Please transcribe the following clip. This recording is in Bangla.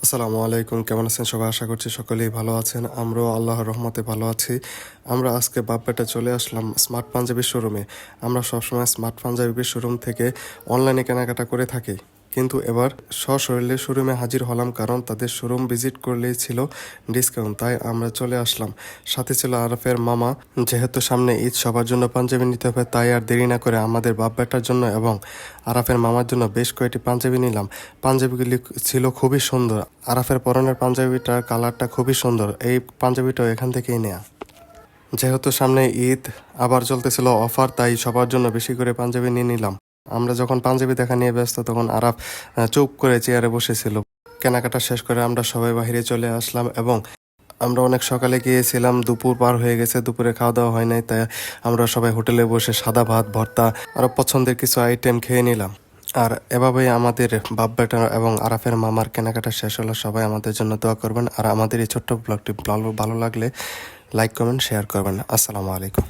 আসসালামু আলাইকুম, কেমন আছেন সবাই? আশা করছি সকলেই ভালো আছেন। আমরাও আল্লাহর রহমতে ভালো আছি। আমরা আজকে বাপ্পাটা চলে আসলাম স্মার্ট পাঞ্জাবির শোরুমে। আমরা সবসময় স্মার্ট পাঞ্জাবির শোরুম থেকে অনলাইনে কেনাকাটা করে থাকি, কিন্তু এবার সশরীরে শোরুমে হাজির হলাম, কারণ তাদের শোরুম ভিজিট করলেই ছিল ডিসকাউন্ট। তাই আমরা চলে আসলাম। সাথে ছিল আরাফের মামা। যেহেতু সামনে ঈদ, সবার জন্য পাঞ্জাবি নিতে হবে, তাই আর দেরি না করে আমাদের বাপ্পাটার জন্য এবং আরাফের মামার জন্য বেশ কয়েকটি পাঞ্জাবি নিলাম। পাঞ্জাবিগুলি ছিল খুবই সুন্দর। আরাফের পরনের পাঞ্জাবিটার কালারটা খুবই সুন্দর। এই পাঞ্জাবিটাও এখান থেকেই নেয়া। যেহেতু সামনে ঈদ আবার চলতেছিল অফার, তাই সবার জন্য বেশি করে পাঞ্জাবি নিয়ে নিলাম। আমরা যখন পাঞ্জাবি দেখা নিয়ে ব্যস্ত, তখন আরাফ চুপ করে চেয়ারে বসেছিল। কেনাকাটা শেষ করে আমরা সবাই বাইরে চলে আসলাম এবং আমরা অনেক সকালে গিয়েছিলাম, দুপুর পার হয়ে গেছে, দুপুরে খাওয়া দাওয়া হয় নাই, তাই আমরা সবাই হোটেলে বসে সাদা ভাত, ভর্তা আর পছন্দের কিছু আইটেম খেয়ে নিলাম। আর এভাবেই আমাদের বাপ বেটা এবং আরাফের মামার কেনাকাটা শেষ হলো। সবাই আমাদের জন্য দোয়া করবেন, আর আমাদের এই ছোট্ট ব্লগটি ভালো লাগলে লাইক কমেন্ট শেয়ার করবেন। আসসালামু আলাইকুম।